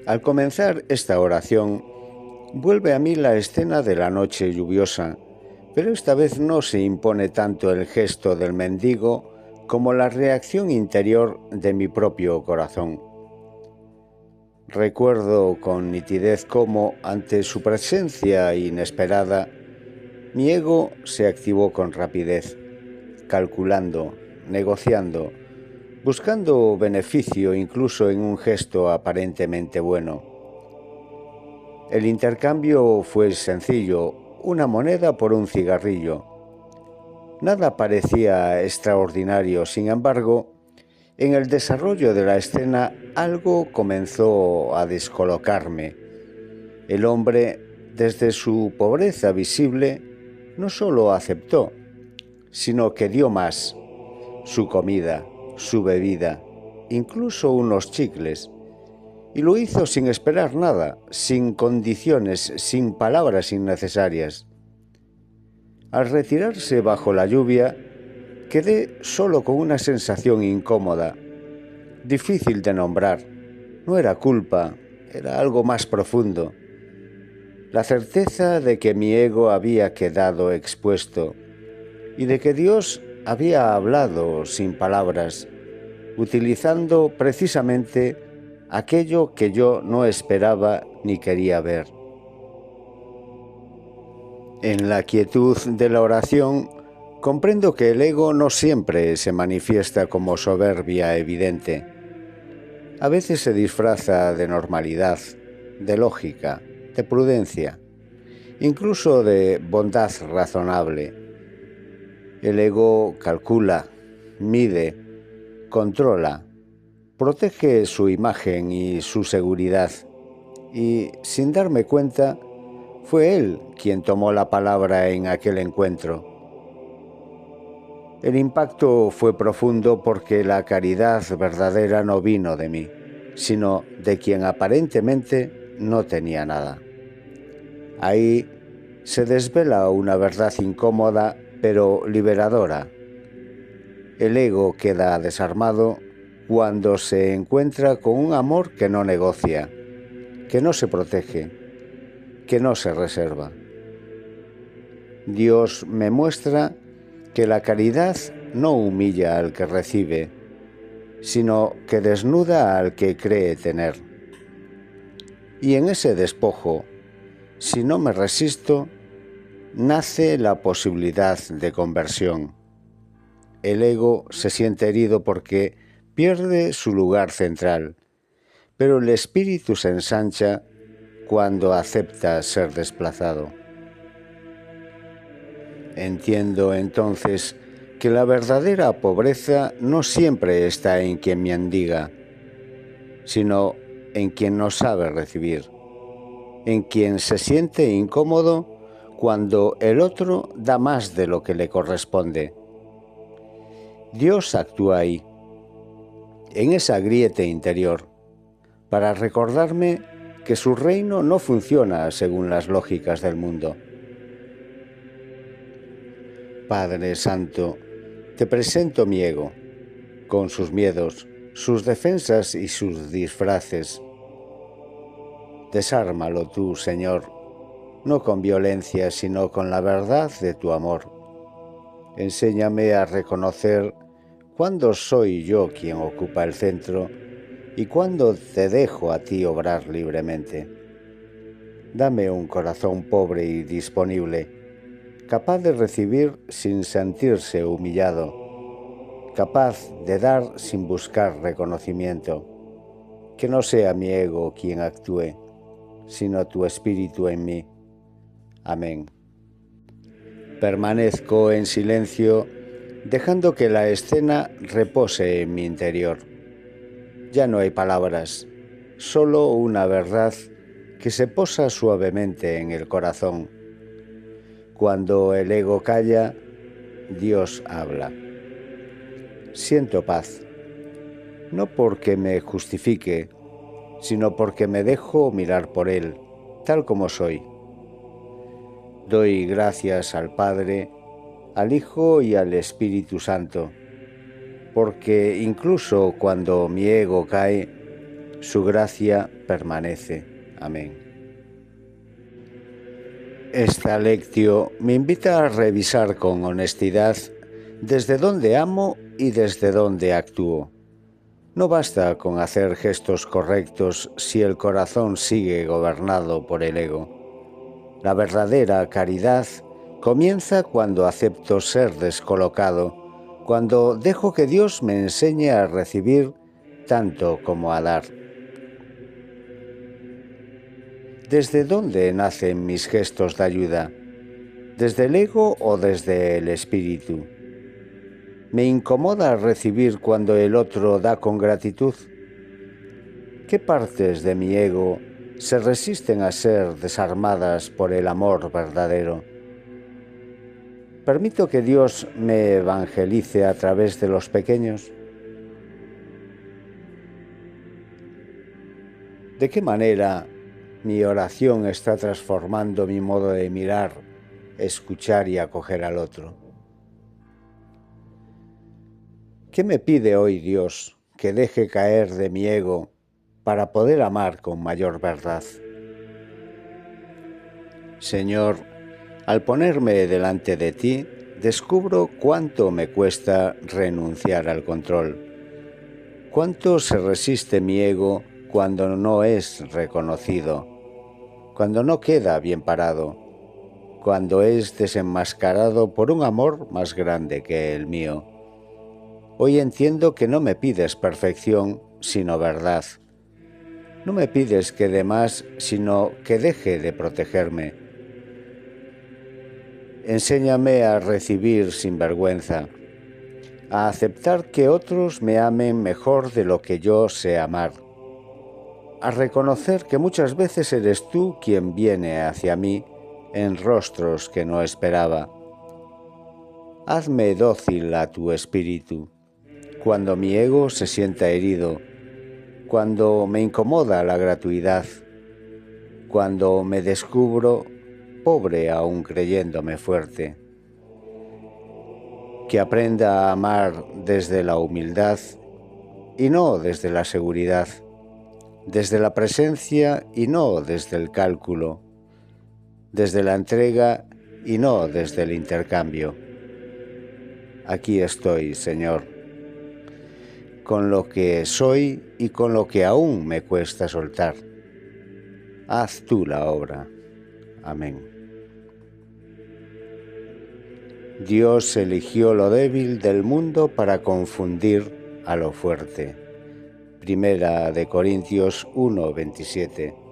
Al comenzar esta oración, vuelve a mí la escena de la noche lluviosa, pero esta vez no se impone tanto el gesto del mendigo como la reacción interior de mi propio corazón. Recuerdo con nitidez cómo, ante su presencia inesperada, mi ego se activó con rapidez, calculando, negociando, buscando beneficio incluso en un gesto aparentemente bueno. El intercambio fue sencillo, una moneda por un cigarrillo. Nada parecía extraordinario, sin embargo, en el desarrollo de la escena algo comenzó a descolocarme. El hombre, desde su pobreza visible, no solo aceptó, sino que dio más: su comida, su bebida, incluso unos chicles. Y lo hizo sin esperar nada, sin condiciones, sin palabras innecesarias. Al retirarse bajo la lluvia, quedé solo con una sensación incómoda, difícil de nombrar. No era culpa, era algo más profundo. La certeza de que mi ego había quedado expuesto y de que Dios había hablado sin palabras, utilizando precisamente aquello que yo no esperaba ni quería ver. En la quietud de la oración, comprendo que el ego no siempre se manifiesta como soberbia evidente. A veces se disfraza de normalidad, de lógica, de prudencia, incluso de bondad razonable. El ego calcula, mide, controla, protege su imagen y su seguridad, y sin darme cuenta, fue él quien tomó la palabra en aquel encuentro. El impacto fue profundo porque la caridad verdadera no vino de mí, sino de quien aparentemente no tenía nada. Ahí se desvela una verdad incómoda pero liberadora. El ego queda desarmado cuando se encuentra con un amor que no negocia, que no se protege, que no se reserva. Dios me muestra que la caridad no humilla al que recibe, sino que desnuda al que cree tener. Y en ese despojo, si no me resisto, nace la posibilidad de conversión. El ego se siente herido porque pierde su lugar central, pero el espíritu se ensancha cuando acepta ser desplazado. Entiendo entonces que la verdadera pobreza no siempre está en quien mendiga, sino en quien no sabe recibir, en quien se siente incómodo cuando el otro da más de lo que le corresponde. Dios actúa ahí, en esa grieta interior, para recordarme que su reino no funciona según las lógicas del mundo. Padre Santo, te presento mi ego, con sus miedos, sus defensas y sus disfraces. Desármalo tú, Señor, no con violencia, sino con la verdad de tu amor. Enséñame a reconocer cuándo soy yo quien ocupa el centro y cuándo te dejo a ti obrar libremente. Dame un corazón pobre y disponible, capaz de recibir sin sentirse humillado, capaz de dar sin buscar reconocimiento. Que no sea mi ego quien actúe, sino tu espíritu en mí. Amén. Permanezco en silencio, dejando que la escena repose en mi interior. Ya no hay palabras, solo una verdad que se posa suavemente en el corazón. Cuando el ego calla, Dios habla. Siento paz, no porque me justifique, sino porque me dejo mirar por Él, tal como soy. Doy gracias al Padre, al Hijo y al Espíritu Santo, porque incluso cuando mi ego cae, Su gracia permanece. Amén. Esta lectio me invita a revisar con honestidad desde dónde amo y desde dónde actúo. No basta con hacer gestos correctos si el corazón sigue gobernado por el ego. La verdadera caridad comienza cuando acepto ser descolocado, cuando dejo que Dios me enseñe a recibir tanto como a dar. ¿Desde dónde nacen mis gestos de ayuda? ¿Desde el ego o desde el espíritu? ¿Me incomoda recibir cuando el otro da con gratitud? ¿Qué partes de mi ego se resisten a ser desarmadas por el amor verdadero? ¿Permito que Dios me evangelice a través de los pequeños? ¿De qué manera mi oración está transformando mi modo de mirar, escuchar y acoger al otro? ¿Qué me pide hoy Dios que deje caer de mi ego para poder amar con mayor verdad? Señor, al ponerme delante de ti, descubro cuánto me cuesta renunciar al control, cuánto se resiste mi ego cuando no es reconocido, cuando no queda bien parado, cuando es desenmascarado por un amor más grande que el mío. Hoy entiendo que no me pides perfección, sino verdad. No me pides que dé más, sino que deje de protegerme. Enséñame a recibir sin vergüenza, a aceptar que otros me amen mejor de lo que yo sé amar, a reconocer que muchas veces eres tú quien viene hacia mí en rostros que no esperaba. Hazme dócil a tu espíritu, cuando mi ego se sienta herido, cuando me incomoda la gratuidad, cuando me descubro pobre aún creyéndome fuerte. Que aprenda a amar desde la humildad y no desde la seguridad, desde la presencia y no desde el cálculo, desde la entrega y no desde el intercambio. Aquí estoy, Señor, con lo que soy y con lo que aún me cuesta soltar. Haz tú la obra. Amén. Dios eligió lo débil del mundo para confundir a lo fuerte. Primera de Corintios 1:27.